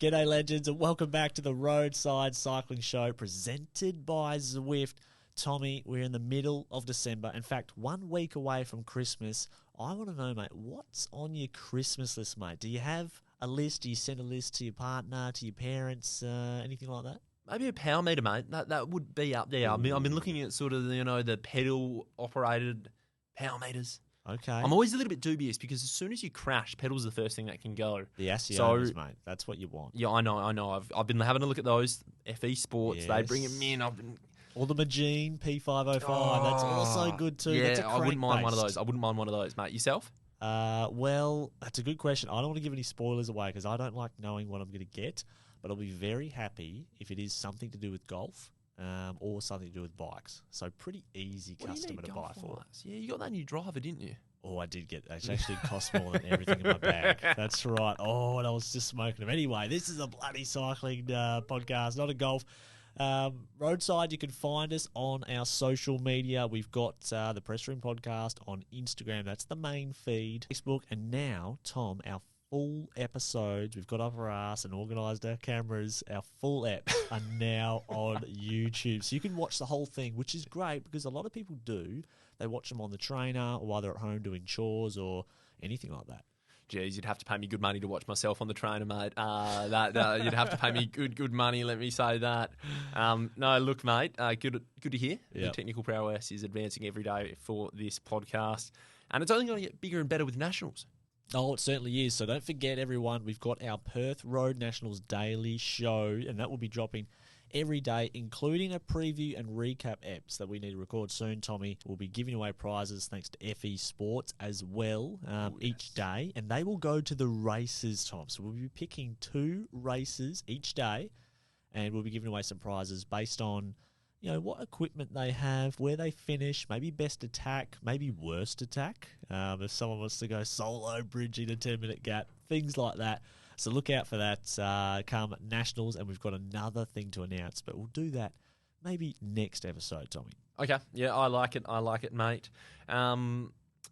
G'day, legends, and welcome back to the Roadside Cycling Show presented by Zwift. Tommy, we're in the middle of December. In fact, 1 week away from Christmas. I want to know, mate, what's on your Christmas list, mate? Do you have a list? Do you send a list to your partner, to your parents, anything like that? Maybe a power meter, mate. That would be up there. I've been looking at sort of, the pedal-operated power meters. Okay. I'm always a little bit dubious because as soon as you crash, pedal's the first thing that can go. The Asiomas, mate. That's what you want. Yeah, I know. I've been having a look at those. FE Sports, they bring them in. Or the Magene P505. That's also good too. Yeah, that's I wouldn't mind one of those. Mate. Yourself? Well, that's a good question. I don't want to give any spoilers away because I don't like knowing what I'm going to get, but I'll be very happy if it is something to do with golf. Or something to do with bikes. So pretty easy customer to buy for. Yeah, you got that new driver, didn't you? Oh, I did get that. It actually cost more than everything in my bag. That's right. Oh, and I was just smoking them. Anyway, this is a bloody cycling podcast, not a golf. Roadside, you can find us on our social media. We've got the Press Room Podcast on Instagram. That's the main feed. Facebook. And now, Tom, our full episodes, we've got up our ass and organised our cameras. Our full apps are now on YouTube. So you can watch the whole thing, which is great because a lot of people do. They watch them on the trainer or while they're at home doing chores or anything like that. Geez, you'd have to pay me good money to watch myself on the trainer, mate. You'd have to pay me good money, let me say that. No, look, mate, good to hear. Yep. The technical prowess is advancing every day for this podcast. And it's only going to get bigger and better with Nationals. Oh, it certainly is. So don't forget, everyone, we've got our Perth Road Nationals daily show, and that will be dropping every day, including a preview and recap apps that we need to record soon. Tommy will be giving away prizes thanks to FE Sports as well each day, and they will go to the races, Tom. So we'll be picking 2 races each day, and we'll be giving away some prizes based on what equipment they have, where they finish, maybe best attack, maybe worst attack. If someone wants to go solo bridging a 10-minute gap, things like that. So look out for that come Nationals, and we've got another thing to announce, but we'll do that maybe next episode, Tommy. Okay, yeah, I like it, mate.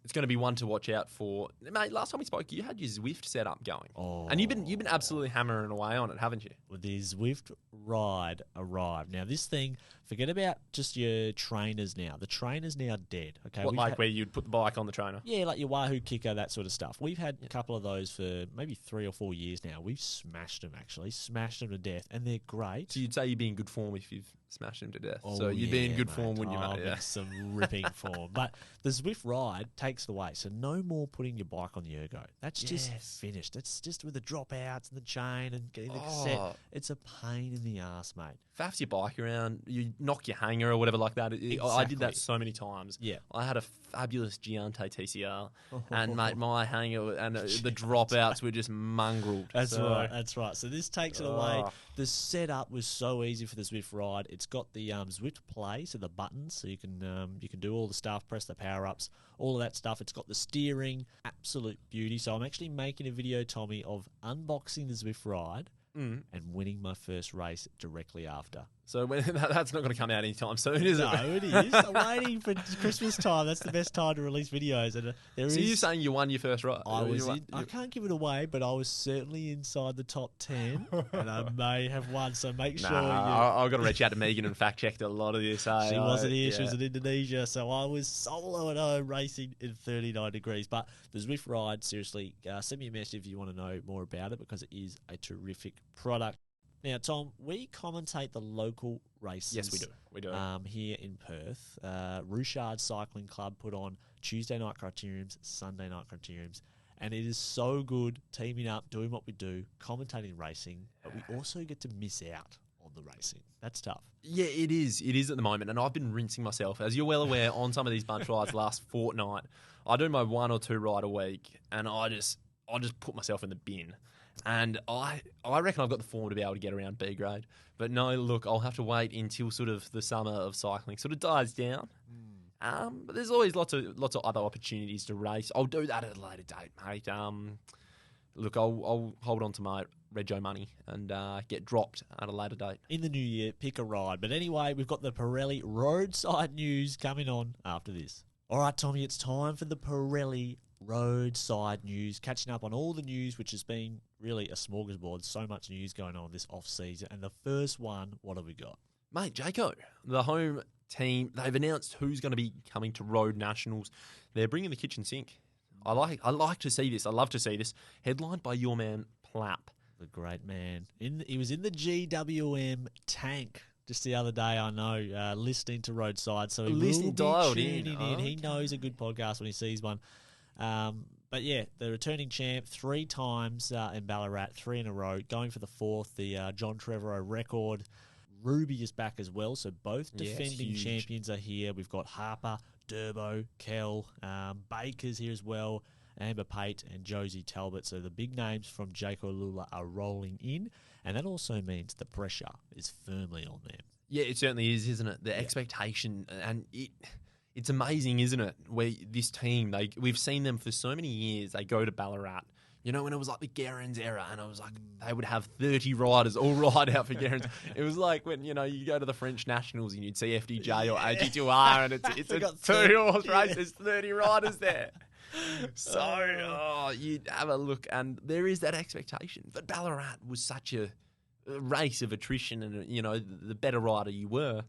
It's going to be one to watch out for. Mate, last time we spoke, you had your Zwift setup going. Oh. And you've been absolutely hammering away on it, haven't you? Well, the Zwift Ride arrived. Now, this thing, forget about just your trainers now. The trainer's now dead. Okay, where you'd put the bike on the trainer? Yeah, like your Wahoo kicker, that sort of stuff. We've had a couple of those for maybe 3 or 4 years now. We've smashed them to death, and they're great. So you'd say you'd be in good form if you've smashed them to death. Oh, so you'd be in good mate. form, wouldn't you, mate? In some ripping form. But the Zwift Ride takes the way. So no more putting your bike on the ergo. That's just finished. It's just with the dropouts and the chain and getting the cassette. It's a pain in the ass, mate. Faffs your bike around, you knock your hanger or whatever like that. Exactly. I did that so many times. Yeah. I had a fabulous Giante TCR, and mate, my hanger and the dropouts were just mongreled. That's right. So this takes it away. The setup was so easy for the Zwift Ride. It's got the Zwift Play, so the buttons, so you can do all the stuff, press the power ups, all of that stuff. It's got the steering, absolute beauty. So I'm actually making a video, Tommy, of unboxing the Zwift Ride and winning my first race directly after. So that's not going to come out anytime soon, is it? No, it is. I'm waiting for Christmas time. That's the best time to release videos. And so you're saying you won your first ride? I can't give it away, but I was certainly inside the top 10, and I may have won. So make sure I've got to reach out to Megan and fact checked a lot of this. She wasn't here. Yeah. She was in Indonesia, so I was solo at home racing in 39 degrees. But the Zwift Ride, seriously, send me a message if you want to know more about it because it is a terrific product. Now, Tom, we commentate the local races. Yes, we do. Here in Perth. ROADSIDE Cycling Club put on Tuesday night criteriums, Sunday night criteriums. And it is so good teaming up, doing what we do, commentating racing, but we also get to miss out on the racing. That's tough. Yeah, it is. It is at the moment. And I've been rinsing myself, as you're well aware, on some of these bunch rides last fortnight. I do my 1 or 2 ride a week, and I just put myself in the bin. And I reckon I've got the form to be able to get around B grade. But no, look, I'll have to wait until sort of the summer of cycling sort of dies down. But there's always lots of other opportunities to race. I'll do that at a later date, mate. Look, I'll hold on to my Rego money and get dropped at a later date. In the new year, pick a ride. But anyway, we've got the Pirelli roadside news coming on after this. All right, Tommy, it's time for the Pirelli roadside news, catching up on all the news, which has been really a smorgasbord. So much news going on this off-season. And the first one, what have we got? Mate, Jayco, the home team, they've announced who's going to be coming to Road Nationals. They're bringing the kitchen sink. I like to see this. I love to see this. Headlined by your man, Plapp. The great man. He was in the GWM tank just the other day, I know, listening to Roadside. So he will be tuning in. Okay. He knows a good podcast when he sees one. But yeah, the returning champ 3 times in Ballarat, 3 in a row, going for the 4th, the John Trevorrow record. Ruby is back as well, so both defending champions are here. We've got Harper, Durbo, Kell, Baker's here as well, Amber Pate and Josie Talbot. So the big names from Jayco-AlUla are rolling in, and that also means the pressure is firmly on them. Yeah, it certainly is, isn't it? The expectation, and it's amazing, isn't it? Where this team, we've seen them for so many years. They go to Ballarat. You know, when it was like the Gerrans era, and it was like they would have 30 riders all ride out for Gerrans. It was like when, you know, you go to the French Nationals and you'd see FDJ or AG2R, and it's a 2-horse race. There's 30 riders there. So you'd have a look, and there is that expectation. But Ballarat was such a race of attrition, and, you know, the better rider you were,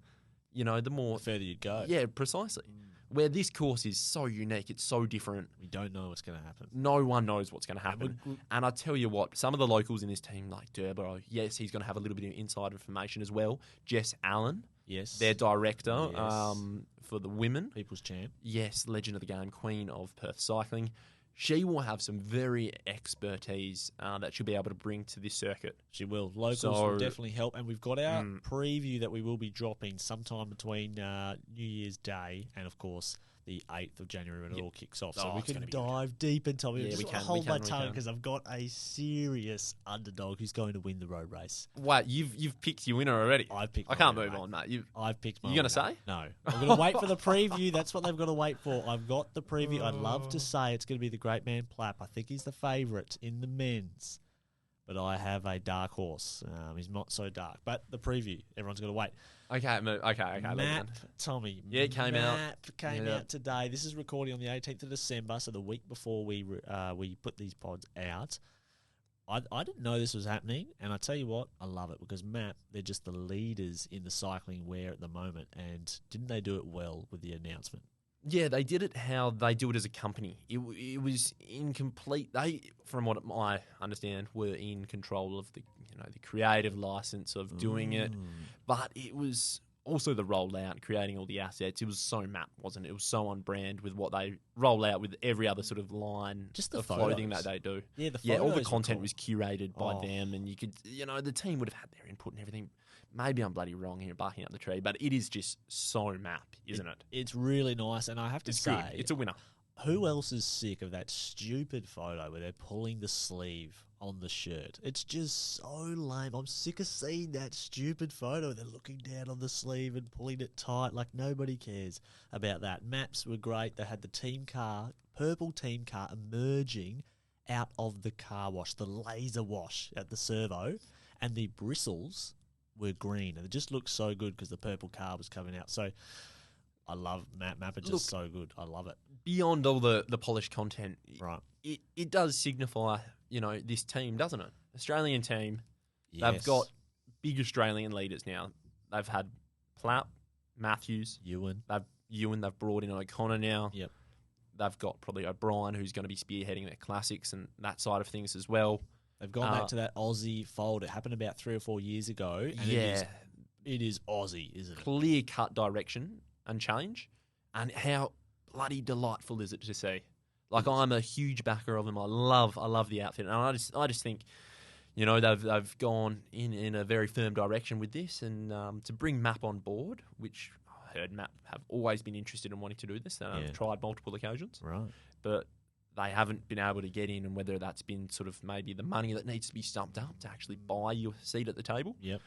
you know, the more... The further you'd go. Yeah, precisely. Where this course is so unique, it's so different. We don't know what's going to happen. No one knows what's going to happen. And I tell you what, some of the locals in this team, like Durbo, yes, he's going to have a little bit of inside information as well. Jess Allen, yes, their director for the women. People's champ. Yes, legend of the game, queen of Perth cycling. She will have some very expertise that she'll be able to bring to this circuit. She will. Locals will definitely help. And we've got our preview that we will be dropping sometime between New Year's Day and, of course, the 8th of January when it all kicks off. So we can dive deep into it. Yeah, just hold my tongue because I've got a serious underdog who's going to win the road race. Wait, you've picked your winner already? I've picked. I can't move on, mate. I've picked. You going to say? No, I'm going to wait for the preview. That's what they've got to wait for. I've got the preview. I'd love to say it's going to be the great man Plapp. I think he's the favourite in the men's. But I have a dark horse. He's not so dark. But the preview, everyone's got to wait. Okay. MAAP, Tommy. Yeah, it came out. MAAP came out today. This is recording on the 18th of December, so the week before we put these pods out. I didn't know this was happening, and I tell you what, I love it because MAAP, they're just the leaders in the cycling wear at the moment, and didn't they do it well with the announcement? Yeah, they did it how they do it as a company. It was incomplete. They, from what I understand, were in control of the creative license of doing it, but it was also the rollout, creating all the assets. It was so MAAP, wasn't it? It was so on brand with what they roll out with every other sort of line of clothing that they do. Yeah, all the content was curated by them, and you could, the team would have had their input and everything. Maybe I'm bloody wrong here, barking up the tree, but it is just so MAAP, isn't it? It's really nice, and I have to say, good. It's a winner. Who else is sick of that stupid photo where they're pulling the sleeve on the shirt? It's just so lame. I'm sick of seeing that stupid photo. They're looking down on the sleeve and pulling it tight like nobody cares about that. Maps were great. They had the team car, purple team car emerging out of the car wash, the laser wash at the servo, and the bristles were green, and it just looked so good because the purple car was coming out. So I love MAAP. It's just so good. I love it. Beyond all the polished content, right? It does signify, this team, doesn't it? Australian team. Yes. They've got big Australian leaders now. They've had Plapp, Matthews, Ewan. They've brought in O'Connor now. Yep. They've got probably O'Brien, who's going to be spearheading their classics and that side of things as well. They've gone back to that Aussie fold. It happened about 3 or 4 years ago. And yeah. It is Aussie, isn't it? Clear-cut direction and change. And how bloody delightful is it to see? Like, I'm a huge backer of them. I love the outfit. And I just think, they've gone in a very firm direction with this. And to bring MAAP on board, which I heard MAAP have always been interested in wanting to do this. They've tried multiple occasions. Right. But they haven't been able to get in, and whether that's been sort of maybe the money that needs to be stumped up to actually buy your seat at the table. Yep.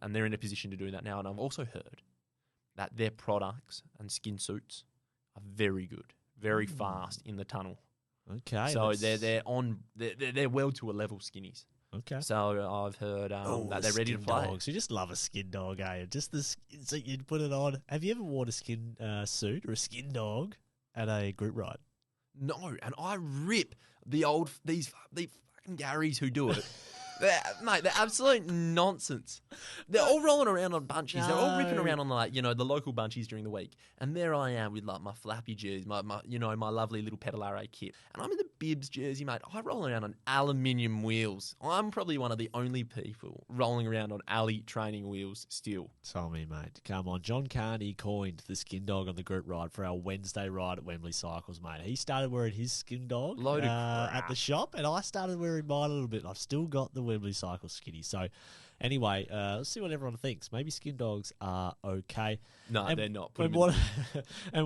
And they're in a position to do that now. And I've also heard that their products and skin suits are very good, very fast in the tunnel. Okay. So they're well to a level skinnies. Okay. So I've heard that they're ready to play. Dogs. You just love a skin dog, eh? Just the skin suit, you'd put it on. Have you ever worn a skin suit or a skin dog at a group ride? No, and I rip these fucking Garys who do it. Mate, they're absolute nonsense. They're all rolling around on bunchies. They're all ripping around on the local bunchies during the week. And there I am with like my flappy jersey, my lovely little Pedalare kit. And I'm in the Bibs jersey, mate. I roll around on aluminium wheels. I'm probably one of the only people rolling around on alley training wheels still. Tell me, mate. Come on. John Carney coined the skin dog on the group ride for our Wednesday ride at Wembley Cycles, mate. He started wearing his skin dog at the shop, and I started wearing mine a little bit. I've still got the Wembley Cycle skinny. So anyway, let's see what everyone thinks. Maybe skin dogs are okay. No, they're not. And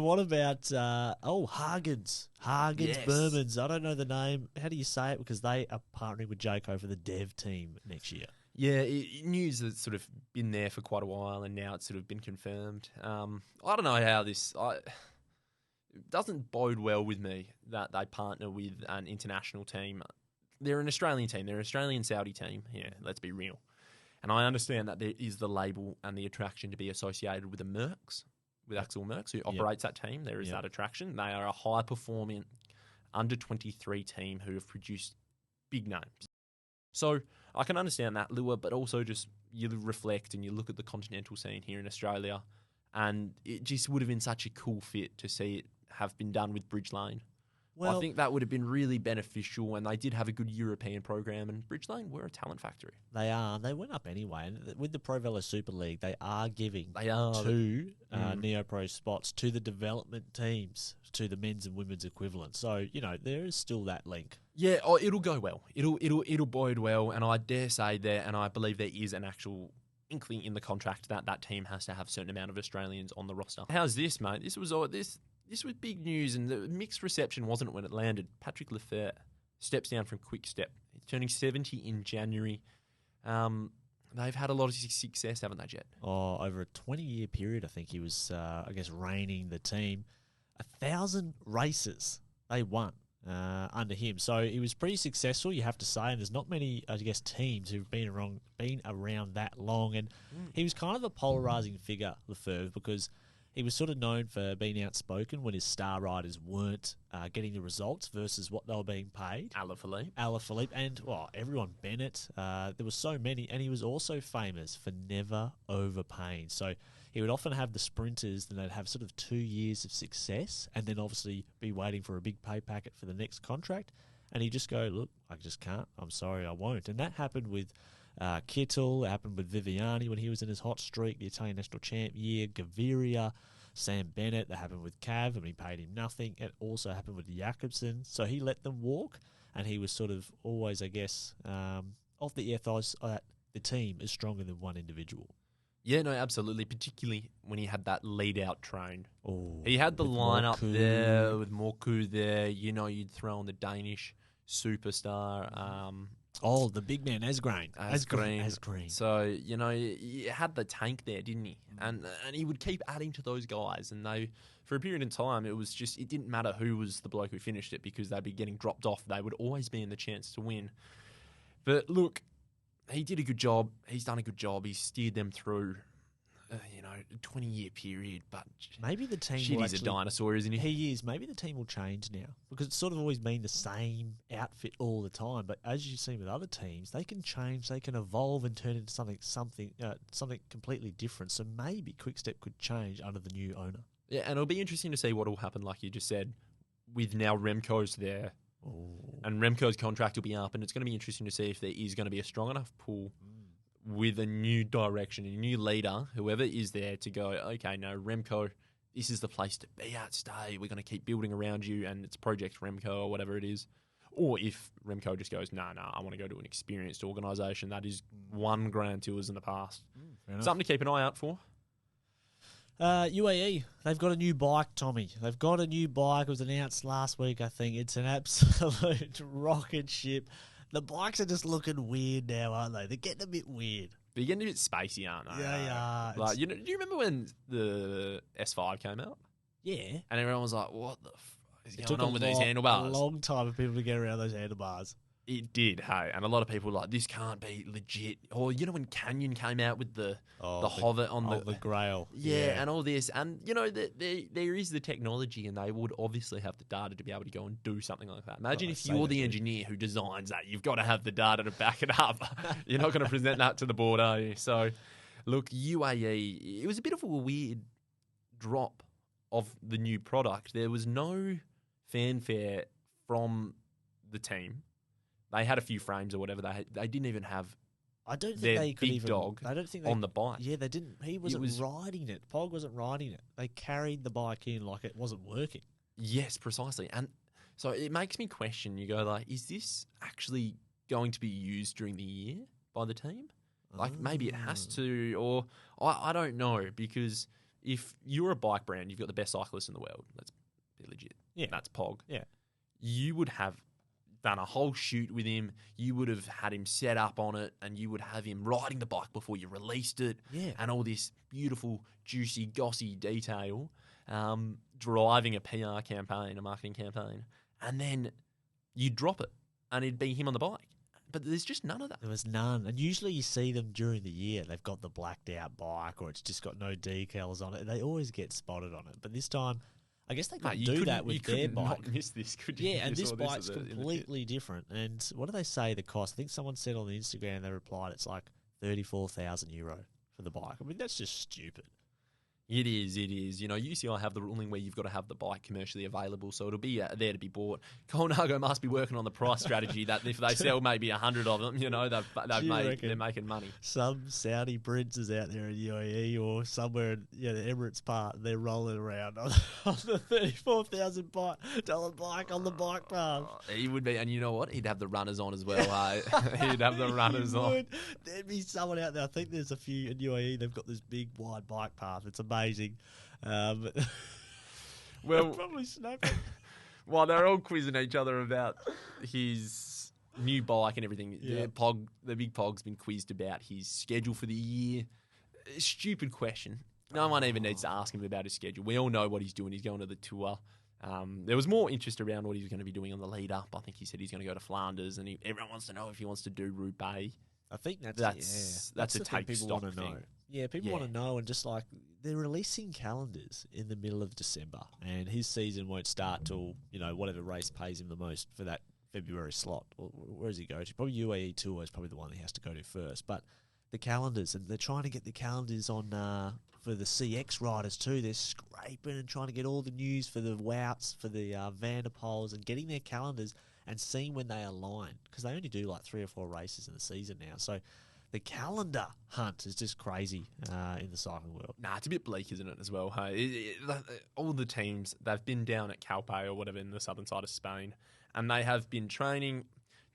what about Hagens? Yes. Bermans. I don't know the name. How do you say it? Because they are partnering with Jayco for the dev team next year. Yeah, news that's sort of been there for quite a while, and now it's sort of been confirmed. I don't know how this... it doesn't bode well with me that they partner with an international team. They're an Australian team. They're an Australian-Saudi team. Yeah, let's be real. And I understand that there is the label and the attraction to be associated with the Mercs, with Axel Merckx, who operates that team. There is that attraction. They are a high-performing under-23 team who have produced big names. So I can understand that lure, but also just you reflect and you look at the continental scene here in Australia, and it just would have been such a cool fit to see it have been done with Bridge Lane. Well, I think that would have been really beneficial, and they did have a good European program, and Bridge Lane were a talent factory. They are. They went up anyway. And with the Pro Velo Super League, they are giving 2 Neo-Pro spots to the development teams, to the men's and women's equivalent. So, there is still that link. Yeah, it'll go well. It'll bode well, and I dare say there, and I believe there is an actual inkling in the contract that team has to have a certain amount of Australians on the roster. How's this, mate? This was big news, and the mixed reception wasn't it when it landed. Patrick Lefevere steps down from Quickstep. He's turning 70 in January. They've had a lot of success, haven't they, Jet? Oh, over a 20-year period, I think he was, reigning the team. 1,000 races they won under him. So he was pretty successful, you have to say, and there's not many, teams who've been around that long. And he was kind of a polarising figure, Lefevere, because he was sort of known for being outspoken when his star riders weren't getting the results versus what they were being paid. Alaphilippe, and everyone, Bennett. There were so many, and he was also famous for never overpaying. So he would often have the sprinters, then they'd have sort of 2 years of success, and then obviously be waiting for a big pay packet for the next contract. And he'd just go, look, I just can't. I'm sorry, I won't. And that happened with Kittel. It happened with Viviani when he was in his hot streak, the Italian national champ year. Gaviria, Sam Bennett. That happened with Cav, and he paid him nothing. It also happened with Jakobsen. So he let them walk, and he was sort of always, off the ethos that the team is stronger than one individual. Yeah, no, absolutely. Particularly when he had that lead-out train. Oh, he had the lineup there with Morku there. You'd throw on the Danish superstar. The big man, Asgreen. So, you had the tank there, didn't he? And he would keep adding to those guys. And for a period of time, it didn't matter who was the bloke who finished it because they'd be getting dropped off. They would always be in the chance to win. But look, he did a good job. He's done a good job. He's steered them through, a 20-year period. But maybe the team he's a dinosaur, isn't he? He is. Maybe the team will change now because it's sort of always been the same outfit all the time. But as you've seen with other teams, they can change, they can evolve and turn into something completely different. So maybe Quickstep could change under the new owner. Yeah, and it'll be interesting to see what will happen, like you just said, with now Remco's there. Oh. And Remco's contract will be up, and it's going to be interesting to see if there is going to be a strong enough pull with a new direction, a new leader, whoever is there, to go, okay, no, Remco, this is the place to be at, stay. We're going to keep building around you, and it's Project Remco or whatever it is. Or if Remco just goes, no, I want to go to an experienced organisation that has won Grand Tours in the past. Something to keep an eye out for. UAE, they've got a new bike, Tommy. They've got a new bike. It was announced last week, I think. It's an absolute rocket ship. The bikes are just looking weird now, aren't they? They're getting a bit weird. They're getting a bit spacey, aren't they? Yeah. Like, do you remember when the S5 came out? Yeah. And everyone was like, what the fuck is going on with these handlebars? It took a long time for people to get around those handlebars. It did, hey, and a lot of people were like, this can't be legit. Or when Canyon came out with the hover on the Grail, and all this, and there is the technology, and they would obviously have the data to be able to go and do something like that. Imagine if you're the engineer who designs that, you've got to have the data to back it up. You're not going to present that to the board, are you? So, look, UAE, it was a bit of a weird drop of the new product. There was no fanfare from the team. They had a few frames or whatever. They didn't even have. I don't think their they could big even. dog I don't think on the bike. Yeah, they didn't. He wasn't riding it. Pog wasn't riding it. They carried the bike in like it wasn't working. Yes, precisely. And so it makes me question. You go like, is this actually going to be used during the year by the team? Like maybe it has to, or I don't know, because if you're a bike brand, you've got the best cyclist in the world. Let's be legit. Yeah, that's Pog. Yeah, you would have done a whole shoot with him. You would have had him set up on it, and you would have him riding the bike before you released it. Yeah, and all this beautiful, juicy, gossy detail, driving a PR campaign, a marketing campaign, and then you drop it, and it'd be him on the bike. But there's just none of that. There was none. And usually you see them during the year. They've got the blacked out bike, or it's just got no decals on it. They always get spotted on it. But this time, I guess they couldn't do that with their bike. You could not miss this, could you? Yeah, and this bike's completely different. And what do they say the cost? I think someone said on the Instagram, they replied, it's like €34,000 for the bike. I mean, that's just stupid. It is. UCI have the ruling where you've got to have the bike commercially available, so it'll be there to be bought. Colnago must be working on the price strategy that if they sell maybe 100 of them, they're making money. Some Saudi princes out there in UAE or somewhere in the Emirates part, they're rolling around on the $34,000 bike on the bike path. He would be, and you know what? He'd have the runners on as well. He'd have the runners on. There'd be someone out there. I think there's a few in UAE. They've got this big wide bike path. It's amazing. Well, probably snapping. Well, they're all quizzing each other about his new bike and everything. Yeah. The big Pog's been quizzed about his schedule for the year. Stupid question. No one even needs to ask him about his schedule. We all know what he's doing. He's going to the tour. There was more interest around what he was going to be doing on the lead up. I think he said he's going to go to Flanders, and everyone wants to know if he wants to do Roubaix. I think that's a take people stock want to thing. know. Yeah, people want to know, and just like they're releasing calendars in the middle of December, and his season won't start till whatever race pays him the most for that February slot. Where does he go to? Probably UAE Tour is probably the one he has to go to first. But the calendars, and they're trying to get the calendars on for the CX riders too. They're scraping and trying to get all the news for the Wouts, for the Van der Poels, and getting their calendars and seeing when they align, because they only do like 3 or 4 races in the season now. So the calendar hunt is just crazy in the cycling world. Nah, it's a bit bleak, isn't it, as well? Hey, all the teams, they've been down at Calpe or whatever in the southern side of Spain, and they have been training.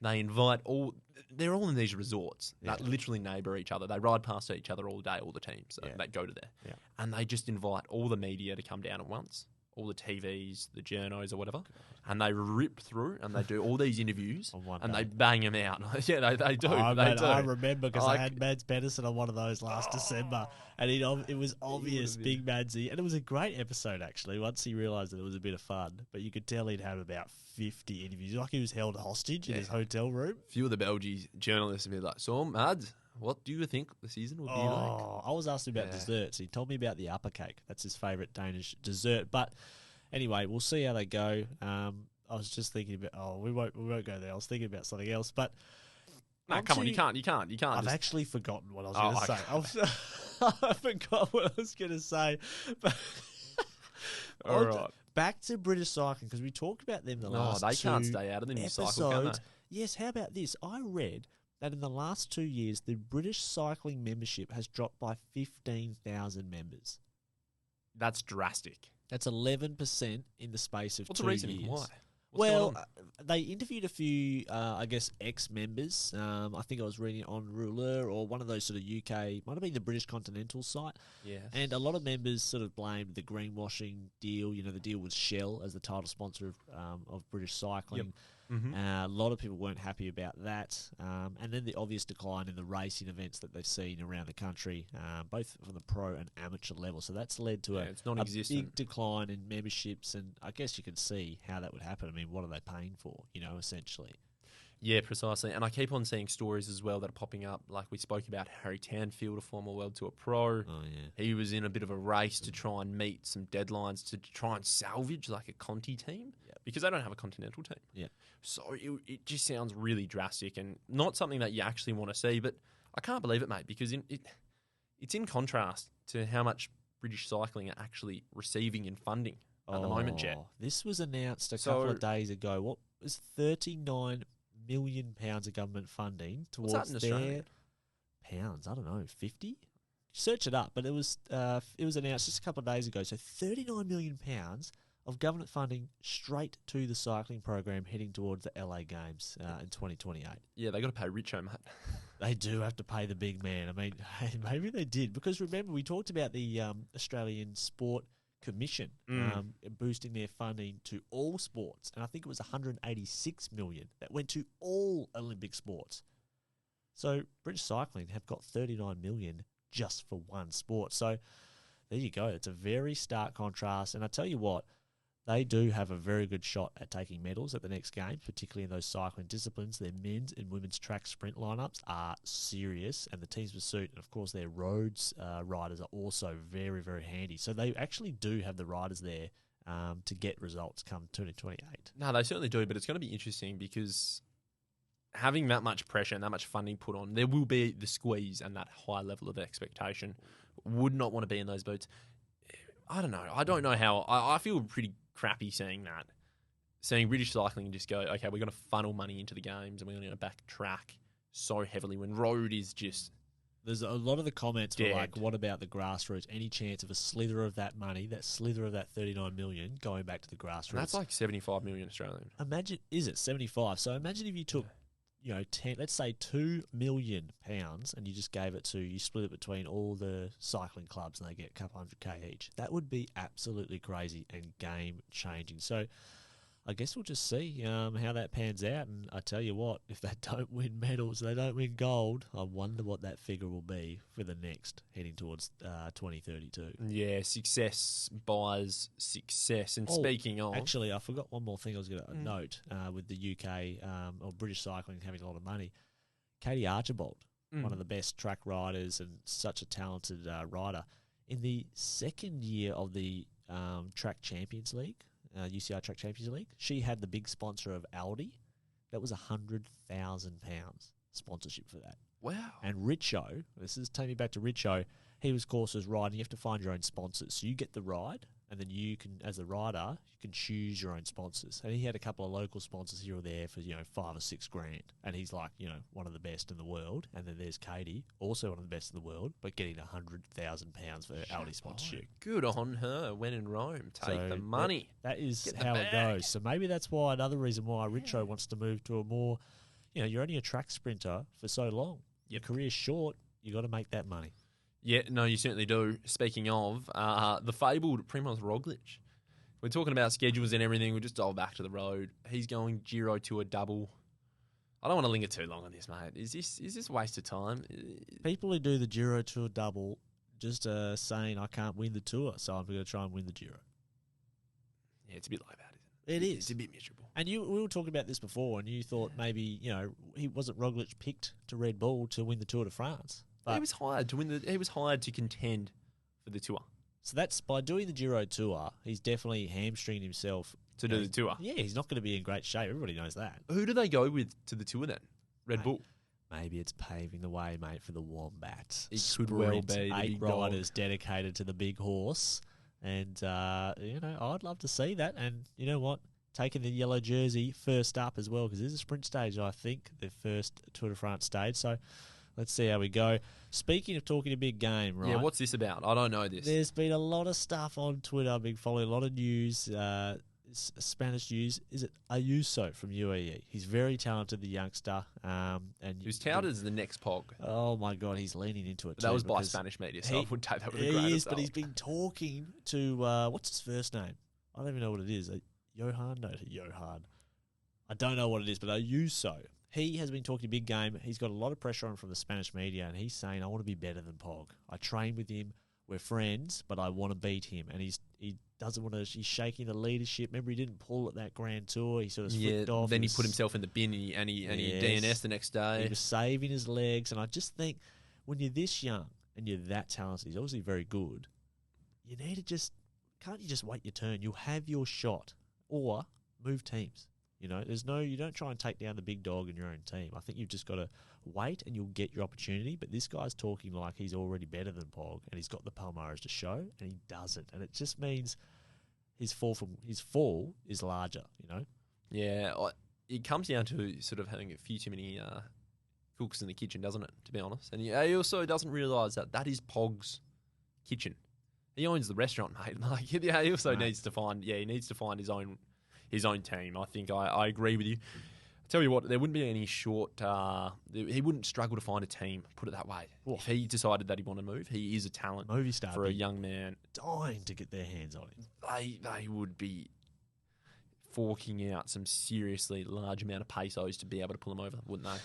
They invite they're all in these resorts that literally neighbour each other. They ride past each other all day, all the teams that go to there. Yeah. And they just invite all the media to come down at once, all the TVs, the journos or whatever, and they rip through and they do all these interviews and they bang them out. Yeah, they do. I remember because I had Mads Pedersen on one of those last December, and it was obvious, big Madsy, and it was a great episode actually. Once he realised that it was a bit of fun, but you could tell he'd had about 50 interviews, like he was held hostage in his hotel room. A few of the Belgian journalists would be like, "So Mads, what do you think the season will be like?" I was asking about desserts. He told me about the upper cake. That's his favourite Danish dessert. But anyway, we'll see how they go. I was just thinking about. We won't go there. I was thinking about something else. But no, come on, you can't. I've actually forgotten what I was going to say. I forgot what I was going to say. But all right. Back to British cycling, because we talked about them the last they can't stay out of the new cycle, can they? Yes, how about this? I read that in the last 2 years, the British cycling membership has dropped by 15,000 members. That's drastic. That's 11% in the space of 2 years. What's the reasoning? Why? They interviewed a few, ex-members. I think I was reading it on Rouleur or one of those sort of UK, might have been the British Continental site. Yes. And a lot of members sort of blamed the greenwashing deal, the deal with Shell as the title sponsor of British cycling. Yep. Mm-hmm. A lot of people weren't happy about that. And then the obvious decline in the racing events that they've seen around the country, both from the pro and amateur level. So that's led to a big decline in memberships. And I guess you can see how that would happen. I mean, what are they paying for, essentially? Yeah, precisely. And I keep on seeing stories as well that are popping up. Like we spoke about Harry Tanfield, a former World Tour pro. Oh, yeah. He was in a bit of a race to try and meet some deadlines to try and salvage like a Conti team because they don't have a continental team. Yeah. So it just sounds really drastic and not something that you actually want to see. But I can't believe it, mate, because it's in contrast to how much British cycling are actually receiving in funding at the moment, Jet. This was announced a couple of days ago. What was £39 million of government funding towards What's that in Australia? pounds? I don't know, 50? Search it up, but it was announced just a couple of days ago. So £39 million of government funding straight to the cycling program heading towards the LA Games in 2028. Yeah, they got to pay Richo, mate. They do have to pay the big man. I mean, maybe they did. Because remember, we talked about the Australian Sport Commission boosting their funding to all sports. And I think it was $186 million that went to all Olympic sports. So British cycling have got $39 million just for one sport. So there you go. It's a very stark contrast. And I tell you what, they do have a very good shot at taking medals at the next Games, particularly in those cycling disciplines. Their men's and women's track sprint lineups are serious, and the teams pursuit, and of course their roads riders are also very, very handy. So they actually do have the riders there to get results come 2028. No, they certainly do, but it's going to be interesting because having that much pressure and that much funding put on, there will be the squeeze and that high level of expectation. Would not want to be in those boots. I don't know. I don't know how. I feel pretty crappy seeing that. Seeing British cycling just go, okay, we're going to funnel money into the Games and we're going to backtrack so heavily when road is just There's a lot of the comments were dead. like, what about the grassroots? Any chance of a slither of that money, that slither of that $39 million going back to the grassroots? And that's like 75 million Australian. Imagine, is it 75? So imagine if you took, 10, let's say £2 million, and you just gave it to, you split it between all the cycling clubs and they get a couple $100K each. That would be absolutely crazy and game changing. So I guess we'll just see how that pans out. And I tell you what, if they don't win medals, they don't win gold, I wonder what that figure will be for the next, heading towards 2032. Yeah, success buys success. And speaking of... Actually, I forgot one more thing I was going to note with the UK or British cycling having a lot of money. Katie Archibald, one of the best track riders and such a talented rider. In the second year of the Track Champions League, UCI Track Champions League, she had the big sponsor of Aldi. That was £100,000 sponsorship for that. Wow. And Richo, this is taking me back to Richo, he was, of course, was riding. You have to find your own sponsors. So you get the ride, and then you can, as a rider, you can choose your own sponsors. And he had a couple of local sponsors here or there for, $5 or $6 grand. And he's like, one of the best in the world. And then there's Katie, also one of the best in the world, but getting £100,000 for Aldi sponsorship. Good on her. When in Rome, take the money. That is how it goes. So maybe that's why, another reason why Richo wants to move to a more, you're only a track sprinter for so long. Your career's short. You got to make that money. Yeah, no, you certainly do. Speaking of, the fabled Primoz Roglic. We're talking about schedules and everything. We'll just dial back to the road. He's going Giro to a double. I don't want to linger too long on this, mate. Is this a waste of time? People who do the Giro to a double just saying, I can't win the Tour, so I'm going to try and win the Giro. Yeah, it's a bit like that, isn't it? It is. It's a bit miserable. And we were talking about this before, and you thought maybe, he wasn't Roglic picked to Red Bull to win the Tour de France. But he was hired to win he was hired to contend for the Tour. So that's, by doing the Giro Tour, he's definitely hamstringed himself. To do the Tour? Yeah, he's not going to be in great shape. Everybody knows that. Who do they go with to the Tour then? Red Bull? Maybe it's paving the way, mate, for the Wombats. It could well be. 8 riders dedicated to the big horse. And, I'd love to see that. And you know what? Taking the yellow jersey first up as well, because this is a sprint stage, I think, the first Tour de France stage. So let's see how we go. Speaking of talking a big game, right? Yeah, what's this about? I don't know this. There's been a lot of stuff on Twitter. I've been following a lot of news, Spanish news. Is it Ayuso from UAE? He's very talented, the youngster. Who's touted as the next Pog. Oh, my God, he's leaning into it, That was by Spanish media, so I would take that with a grain of salt. He is, but he's been talking to, what's his first name? I don't even know what it is. Johan? No, Johan. I don't know what it is, but Ayuso. He has been talking big game. He's got a lot of pressure on him from the Spanish media, and he's saying, I want to be better than Pog. I train with him. We're friends, but I want to beat him. And he doesn't want to. He's shaking the leadership. Remember, he didn't pull at that Grand Tour. He sort of flipped off. Then he put himself in the bin and he DNS the next day. He was saving his legs, and I just think when you're this young and you're that talented, he's obviously very good. You need to can't you just wait your turn? You'll have your shot, or move teams. You know, you don't try and take down the big dog in your own team. I think you've just got to wait and you'll get your opportunity. But this guy's talking like he's already better than Pog and he's got the Palmares to show, and he doesn't. And it just means his fall is larger, you know? Yeah, it comes down to sort of having a few too many cooks in the kitchen, doesn't it, to be honest? And he also doesn't realise that is Pog's kitchen. He owns the restaurant, mate. Like, he also needs to find his own team. I think I agree with you. I tell you what, there wouldn't be any he wouldn't struggle to find a team, put it that way. Oh. If he decided that he wanted to move, he is a talent movie star for a young man. Dying to get their hands on him. They would be forking out some seriously large amount of pesos to be able to pull him over, wouldn't they?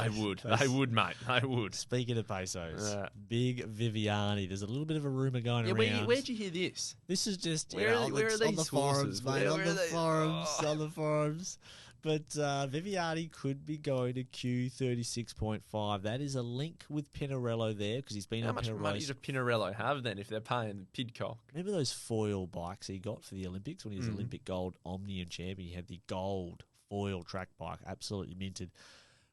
They would. They would, mate. They would. Speaking of pesos, Big Viviani. There's a little bit of a rumour going around. Where'd you hear this? This is just where are these on the forums, mate. On the forums. But Viviani could be going to Q36.5. That is a link with Pinarello there because he's been on Pinarello. How much money does Pinarello have then if they're paying Pidcock? Remember those foil bikes he got for the Olympics when he was Olympic gold Omnium champion? He had the gold foil track bike, absolutely minted.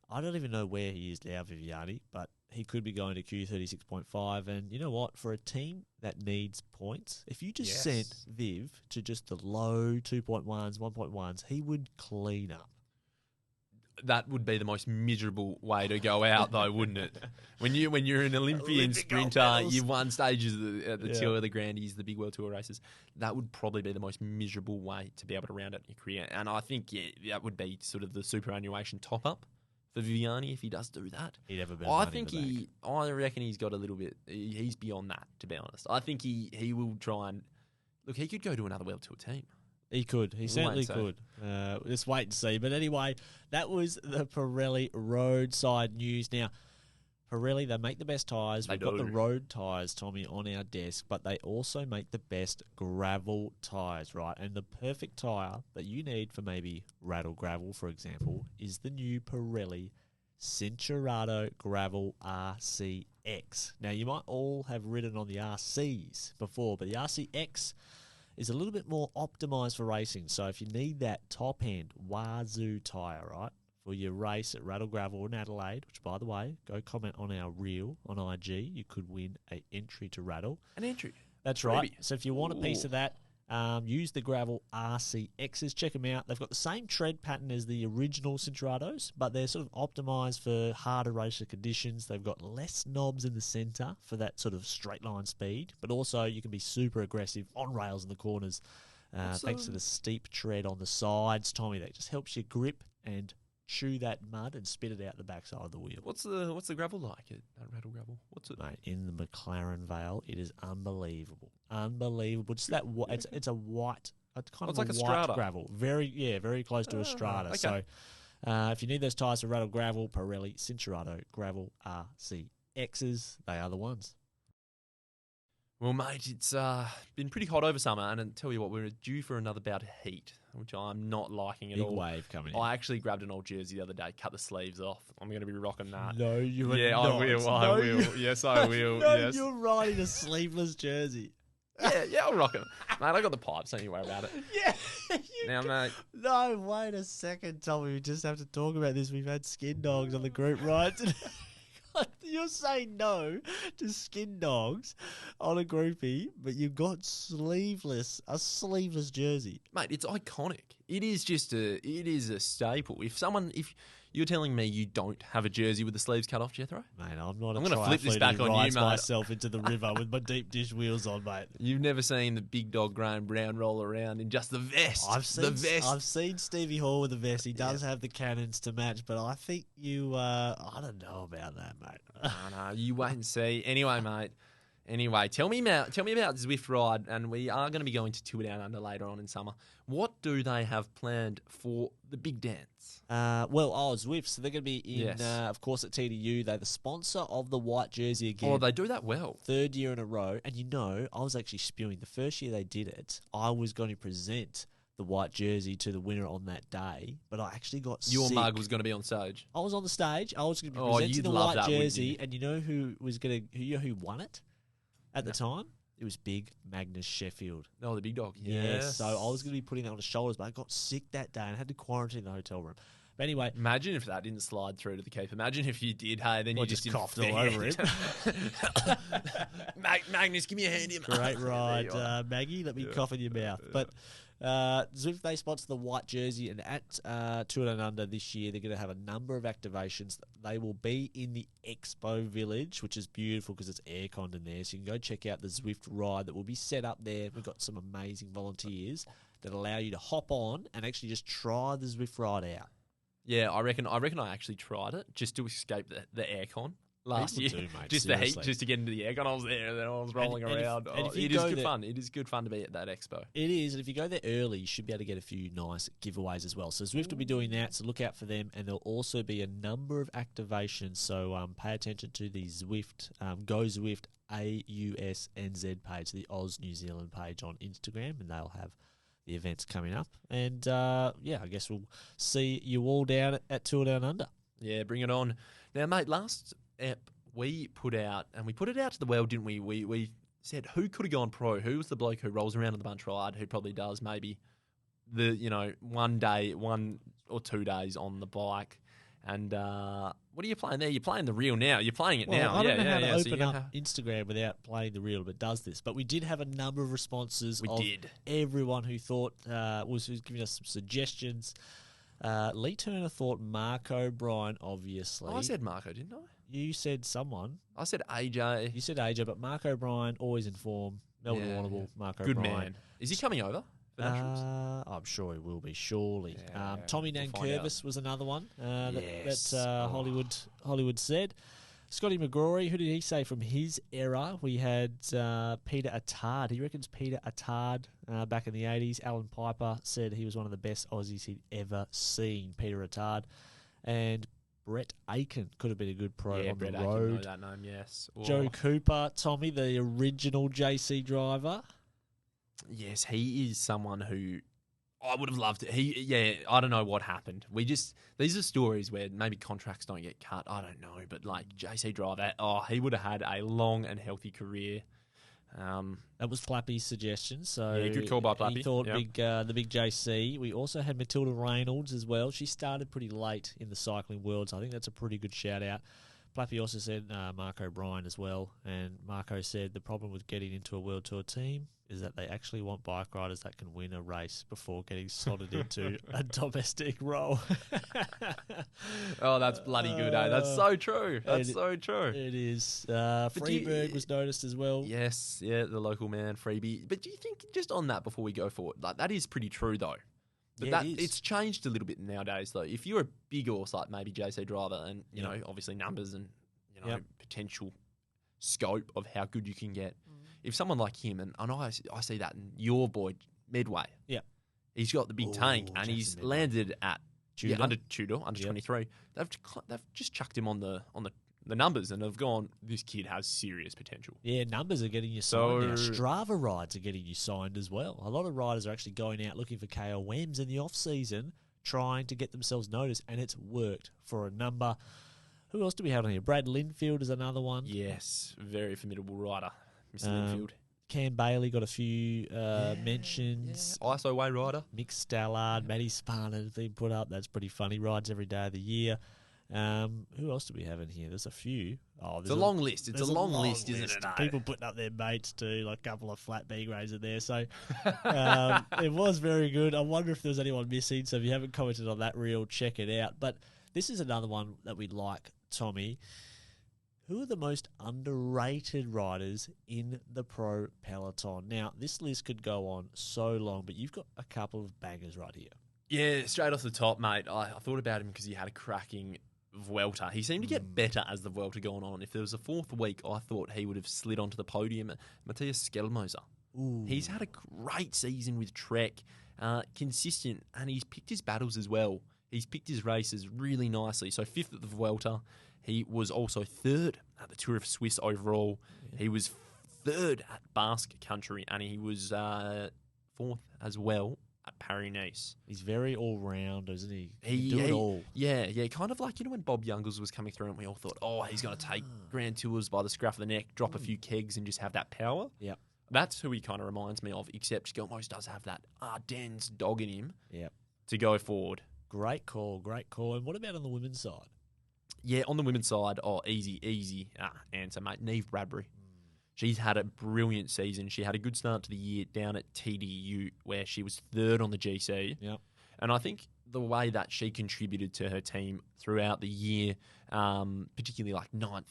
I don't even know where he is now, Viviani, but he could be going to Q36.5. And you know what? For a team that needs points, if you just sent Viv to just the low 2.1s, 1.1s, he would clean up. That would be the most miserable way to go out, though, wouldn't it? When you're an Olympian sprinter, you've won stages at the Tour, the Grandies, the big World Tour races. That would probably be the most miserable way to be able to round out your career. And I think that would be sort of the superannuation top-up for Viviani if he does do that. He'd have a bit of money I reckon he's got a little bit. He's beyond that, to be honest. I think he will try and look. He could go to another World Tour team. He could. He certainly could. Just wait and see. But anyway, that was the Pirelli roadside news. Now, Pirelli, they make the best tyres. We've got the road tyres, Tommy, on our desk, but they also make the best gravel tyres, right? And the perfect tyre that you need for maybe rattle gravel, for example, is the new Pirelli Cinturato Gravel RCX. Now, you might all have ridden on the RCs before, but the RCX is a little bit more optimized for racing. So if you need that top-end Wazoo tyre, right, for your race at Rattle Gravel in Adelaide, which, by the way, go comment on our reel on IG. You could win an entry to Rattle. An entry? That's right. So if you want a piece of that, use the Gravel RCXs. Check them out. They've got the same tread pattern as the original Cinturatos, but they're sort of optimized for harder racer conditions. They've got less knobs in the center for that sort of straight line speed, but also you can be super aggressive on rails in the corners thanks to the steep tread on the sides, Tommy. That just helps you grip and chew that mud and spit it out the backside of the wheel. What's the gravel like at Rattle Gravel? What's it? Mate, in the McLaren Vale, it is unbelievable. Unbelievable. Just that it's a white, it's like a white strata. Gravel. Very close to a strata. Okay. So if you need those tyres for Rattle Gravel, Pirelli Cinturato Gravel RCXs, they are the ones. Well, mate, it's been pretty hot over summer, and I tell you what, we're due for another bout of heat, which I'm not liking at all. Big wave coming in. I actually grabbed an old jersey the other day, cut the sleeves off. I'm going to be rocking that. No, you are not. I will. Yes, I will. No, yes. You're riding a sleeveless jersey. Yeah, I'll rock it. Mate, I got the pipes, don't you worry about it. Yeah. Now, mate. No, wait a second, Tommy. We just have to talk about this. We've had skin dogs on the group rides. You're saying no to skin dogs on a groupie, but you've got a sleeveless jersey. Mate, it's iconic. It is a staple. If you're telling me you don't have a jersey with the sleeves cut off, Jethro? Mate, I'm not going to flip this back on you, mate. Myself into the river with my deep dish wheels on, mate. You've never seen the big dog Graham Brown roll around in just the vest. I've seen Stevie Hall with the vest. He does have the cannons to match, but I think I don't know about that, mate. No, you wait and see. Anyway, mate, Anyway, tell me about Zwift Ride, and we are going to be going to Tour Down Under later on in summer. What do they have planned for the big dance? Zwift, so they're going to be in, of course, at TDU. They're the sponsor of the white jersey again. Oh, they do that well. 3rd year in a row. And I was actually spewing. The first year they did it, I was going to present the white jersey to the winner on that day, but I actually got Your sick. mug was going to be on stage. I was on the stage. I was going to be Oh, presenting you'd the love white that, wouldn't jersey, you? and you know who won it at the time? It was Big Magnus Sheffield. Oh, the big dog. Yes. So I was going to be putting that on his shoulders, but I got sick that day and had to quarantine in the hotel room. But anyway, imagine if that didn't slide through to the keep. Imagine if you did, hey, then you just coughed all over it. Magnus, give me a hand here. Great ride, Maggie. Let me cough in your mouth. But Zwift, they sponsor the white jersey, and at Tour Down Under this year, they're going to have a number of activations. They will be in the Expo Village, which is beautiful because it's air-conned in there. So you can go check out the Zwift Ride that will be set up there. We've got some amazing volunteers that allow you to hop on and actually just try the Zwift Ride out. Yeah, I reckon I actually tried it just to escape the aircon last year. People do, mate, just seriously. the heat, just to get into the aircon. I was there and then I was rolling around. If you it is go good there- fun. It is good fun to be at that expo. It is, and if you go there early, you should be able to get a few nice giveaways as well. So Zwift will be doing that, so look out for them, and there'll also be a number of activations, so pay attention to the Zwift, Go Zwift AUSNZ page, the Oz New Zealand page on Instagram, and they'll have the events coming up. And, I guess we'll see you all down at Tour Down Under. Yeah, bring it on. Now, mate, last ep we put out to the world, didn't we? We said who could have gone pro? Who was the bloke who rolls around in the bunch ride, who probably does maybe the, 1 or 2 days on the bike. And what are you playing there? You're playing the reel now. You're playing it now. I don't know how to open up Instagram without playing the reel, but it does this. But we did have a number of responses. Everyone who thought was giving us some suggestions. Lee Turner thought Mark O'Brien, obviously. Oh, I said Marco, didn't I? You said someone. I said AJ. You said AJ, but Mark O'Brien, always in form. Melbourne Warrnable, Mark Good O'Brien. man. Is he coming over for nationals? I'm sure he will be, surely. Yeah, Tommy we'll Nankervis was another one Yes. Hollywood said. Scotty McGrory, who did he say from his era? We had Peter Attard. He reckons Peter Attard back in the 80s. Alan Piper said he was one of the best Aussies he'd ever seen, Peter Attard. And Brett Aiken could have been a good pro on Brett the Aiken, road. know that name, yes. Joe Cooper, Tommy, the original JC driver. Yes, he is someone who I would have loved it. I don't know what happened. These are stories where maybe contracts don't get cut. I don't know, but like JC driver, he would have had a long and healthy career. That was Flappy's suggestion. So good call by Flappy. He thought the big JC. We also had Matilda Reynolds as well. She started pretty late in the cycling world, so I think that's a pretty good shout out. Flappy also said Mark O'Brien as well, and Marco said the problem with getting into a World Tour team is that they actually want bike riders that can win a race before getting slotted into a domestic role. Oh, that's bloody good, eh? That's so true. That's so true. It is. Freeberg was noticed as well. Yes, the local man, Freebie. But do you think, just on that before we go forward, like that is pretty true though? But it's changed a little bit nowadays, though. If you're a big horse like maybe JC driver, and you know, obviously numbers and potential scope of how good you can get. If someone like him, and I see that in your boy Medway, he's got the big tank, and he's Medway. Landed at under 23. They've just chucked him on the numbers, and have gone, this kid has serious potential. Yeah, numbers are getting you signed now. Strava rides are getting you signed as well. A lot of riders are actually going out looking for KOMs in the off-season, trying to get themselves noticed, and it's worked for a number. Who else do we have on here? Brad Linfield is another one. Yes, very formidable rider, Mr. Linfield. Cam Bailey got a few mentions. Yeah. ISO way rider. Mick Stallard, Matty Spartan has been put up. That's pretty funny. Rides every day of the year. Who else do we have in here? There's a few. It's a long list. It's a long list, isn't it? People putting up their mates too, like a couple of flat B grades in there. So it was very good. I wonder if there's anyone missing. So if you haven't commented on that reel, check it out. But this is another one that we like, Tommy. Who are the most underrated riders in the pro peloton? Now, this list could go on so long, but you've got a couple of bangers right here. Yeah, straight off the top, mate. I thought about him because he had a cracking Vuelta. He seemed to get better as the Vuelta gone on. If there was a fourth week, I thought he would have slid onto the podium. Matthias Skelmoser. He's had a great season with Trek, consistent, and he's picked his battles as well. He's picked his races really nicely. So 5th at the Vuelta. He was also 3rd at the Tour of Swiss overall. Yeah. He was 3rd at Basque Country, and he was 4th as well at Paris-Nice. He's very all-round, isn't he? He can do it all. Yeah. Kind of like, when Bob Youngles was coming through and we all thought, he's going to take Grand Tours by the scruff of the neck, drop a few kegs and just have that power. Yep. That's who he kind of reminds me of, except Skelmos does have that Ardennes dog in him Yep. to go forward. Great call. And what about on the women's side? Yeah, on the women's side, easy answer, mate. Neve Bradbury. She's had a brilliant season. She had a good start to the year down at TDU, where she was 3rd on the GC. Yeah. And I think the way that she contributed to her team throughout the year, particularly like 9th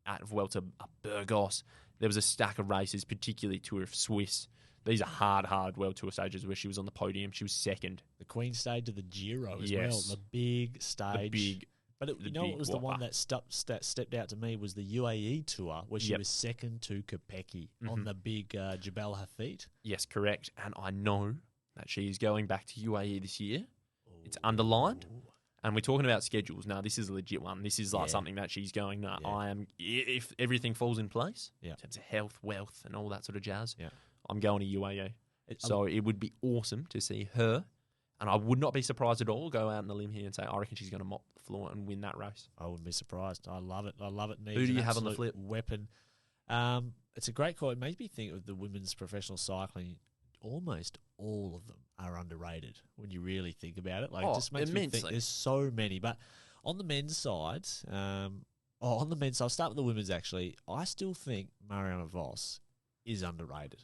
at Vuelta Burgos, there was a stack of races, particularly Tour of Swiss. These are hard World Tour stages where she was on the podium. She was 2nd. The Queen stage of the Giro as well. The big stage. But what was the one that stepped out to me was the UAE Tour, where she was 2nd to Kopecky on the big Jebel Hafid. Yes, correct. And I know that she is going back to UAE this year. Ooh. It's underlined. And we're talking about schedules. Now, this is a legit one. This is like something that she's going, I am, if everything falls in place, in terms of health, wealth, and all that sort of jazz, I'm going to UAE. So it would be awesome to see her, and I would not be surprised at all, go out on a limb here and say, I reckon she's going to mop the floor and win that race. I wouldn't be surprised. I love it. Who do you have on the flip? Weapon. It's a great call. It makes me think of the women's professional cycling. Almost all of them are underrated when you really think about it. It just makes me think there's so many. But on the men's side, I'll start with the women's actually. I still think Marianne Vos is underrated.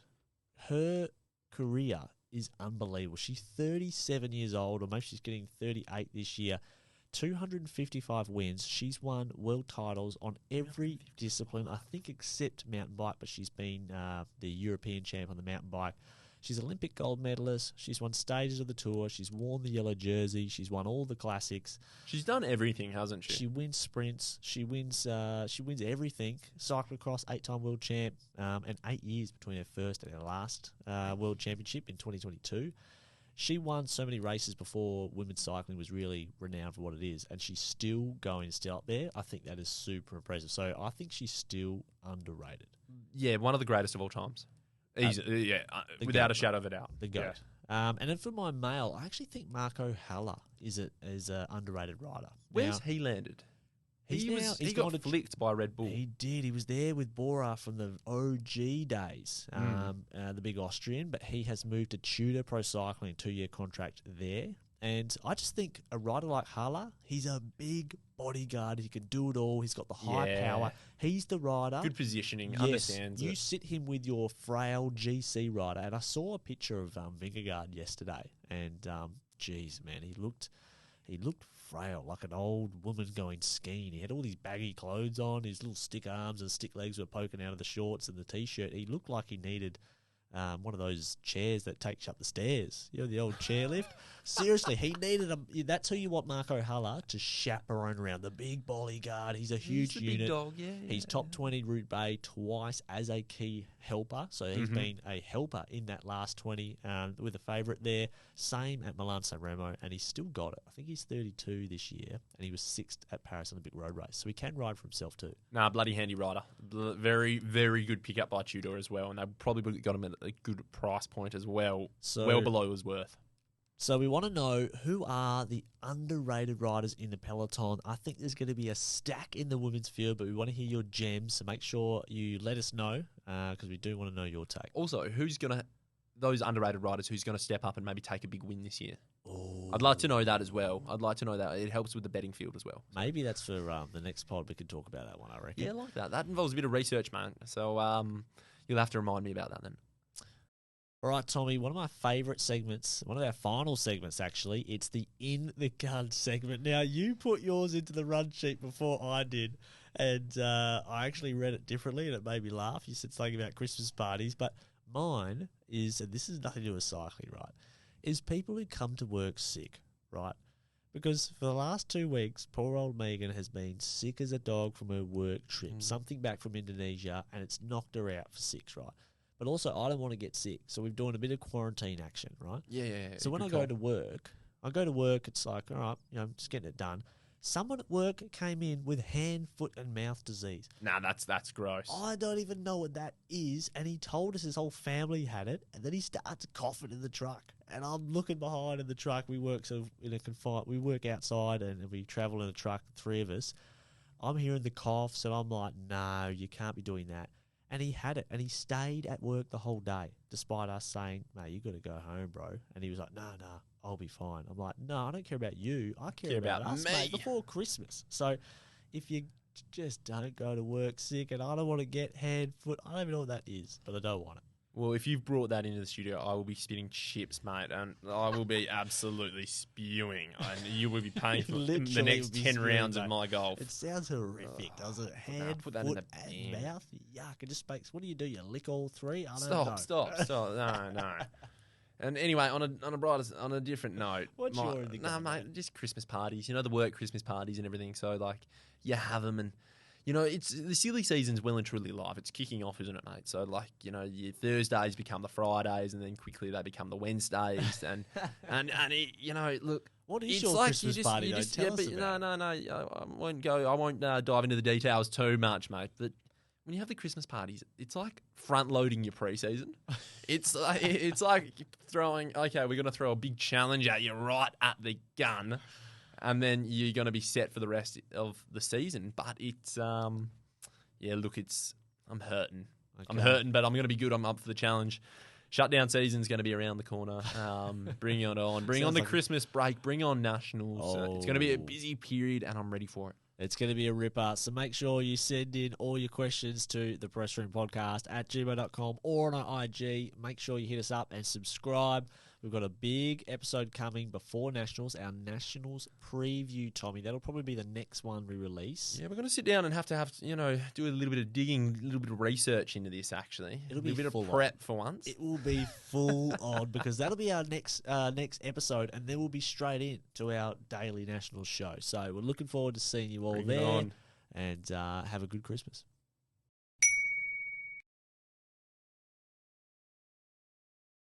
Her career is unbelievable. She's 37 years old, or maybe she's getting 38 this year. 255 wins. She's won world titles on every discipline, I think, except mountain bike, but she's been the European champ on the mountain bike. She's Olympic gold medalist. She's won stages of the Tour. She's worn the yellow jersey. She's won all the classics. She's done everything, hasn't she? She wins sprints. She wins everything. Cyclocross, 8-time world champ, and 8 years between her first and her last world championship in 2022. She won so many races before women's cycling was really renowned for what it is, and she's still going still up there. I think that is super impressive. So I think she's still underrated. Yeah, one of the greatest of all times. Without a shadow of a doubt. The GOAT. And then for my male, I actually think Marco Haller is an underrated rider. Where's he landed? He got flicked by Red Bull. He did. He was there with Bora from the OG days, the big Austrian, but he has moved to Tudor Pro Cycling, 2-year contract there. And I just think a rider like Haller, he's a big bodyguard. He can do it all. He's got the high power. He's the rider. Good positioning. Understands it. You sit him with your frail GC rider. And I saw a picture of Vingegaard yesterday. And, geez, man, he looked frail, like an old woman going skiing. He had all these baggy clothes on. His little stick arms and stick legs were poking out of the shorts and the T-shirt. He looked like he needed one of those chairs that takes you up the stairs. You know, the old chairlift. Seriously, he needed that's who you want Marco Haller to chaperone around. The big bodyguard. He's a huge unit. Big dog, yeah. He's top 20 Route Bay twice as a key helper. So he's been a helper in that last 20 with a favourite there. Same at Milan-San Remo, and he's still got it. I think he's 32 this year, and he was 6th at Paris on the big road race. So he can ride for himself too. Nah, bloody handy rider. Very, very good pickup by Tudor as well, and they probably got him at a good price point as well, so, well below his worth. So we want to know who are the underrated riders in the peloton. I think there's going to be a stack in the women's field, but we want to hear your gems, so make sure you let us know because we do want to know your take. Also, those underrated riders, who's going to step up and maybe take a big win this year? Ooh. I'd like to know that as well. I'd like to know that. It helps with the betting field as well. Maybe that's for the next pod. We can talk about that one, I reckon. Yeah, I like that. That involves a bit of research, man. So you'll have to remind me about that then. All right, Tommy, one of my favourite segments, one of our final segments, actually, it's the In the Gun segment. Now, you put yours into the run sheet before I did, and I actually read it differently, and it made me laugh. You said something about Christmas parties, but mine is, and this is nothing to do with cycling, right, is people who come to work sick, right? Because for the last 2 weeks, poor old Megan has been sick as a dog from her work trip. Something back from Indonesia, and it's knocked her out for 6, right? But also, I don't want to get sick, so we're doing a bit of quarantine action, right? Yeah. So when I go to work, it's like, all right, I'm just getting it done. Someone at work came in with hand, foot, and mouth disease. Nah, that's gross. I don't even know what that is, and he told us his whole family had it, and then he starts coughing in the truck. And I'm looking behind in the truck. We work we work outside, and we travel in a truck, 3 of us. I'm hearing the coughs, and I'm like, no, you can't be doing that. And he had it, and he stayed at work the whole day, despite us saying, mate, you got to go home, bro. And he was like, no, I'll be fine. I'm like, no, I don't care about you. I care about us, me. mate, before Christmas. So if you just don't go to work sick, and I don't want to get hand, foot, I don't even know what that is, but I don't want it. Well, if you've brought that into the studio, I will be spitting chips, mate, and I will be absolutely spewing. And you will be paying for the next 10 rounds of my golf. It sounds horrific, doesn't it? Hand, put that foot, in the and bin. mouth. Yuck. It just makes... What do? You lick all 3? I don't know. Stop. No. And anyway, on a different note, What's your thing? No, mate, just Christmas parties. You know, the work Christmas parties and everything. So, like, you have them, and you know, it's the silly season's well and truly live. It's kicking off, isn't it, mate? So, like, you know, your Thursdays become the Fridays, and then quickly they become the Wednesdays, and it, you know, look. What is your Christmas party? Tell us about it. No. I won't go. I won't dive into the details too much, mate. But when you have the Christmas parties, it's like front loading your preseason. It's like throwing. Okay, we're gonna throw a big challenge at you right at the gun, and then you're gonna be set for the rest of the season. But it's I'm hurting. Okay. I'm hurting, but I'm gonna be good. I'm up for the challenge. Shutdown season's going to be around the corner. Bring it on. Bring on the Christmas break. Bring on nationals. It's going to be a busy period, and I'm ready for it. It's going to be a ripper. So make sure you send in all your questions to the Press Room Podcast at gmail.com or on our IG. Make sure you hit us up and subscribe. We've got a big episode coming before Nationals, our Nationals preview, Tommy. That'll probably be the next one we release. Yeah, we're going to sit down and have do a little bit of digging, a little bit of research into this, actually. It'll be a bit of prep for once. It will be full on, because that'll be our next episode, and then we'll be straight in to our daily Nationals show. So we're looking forward to seeing you all there, and have a good Christmas.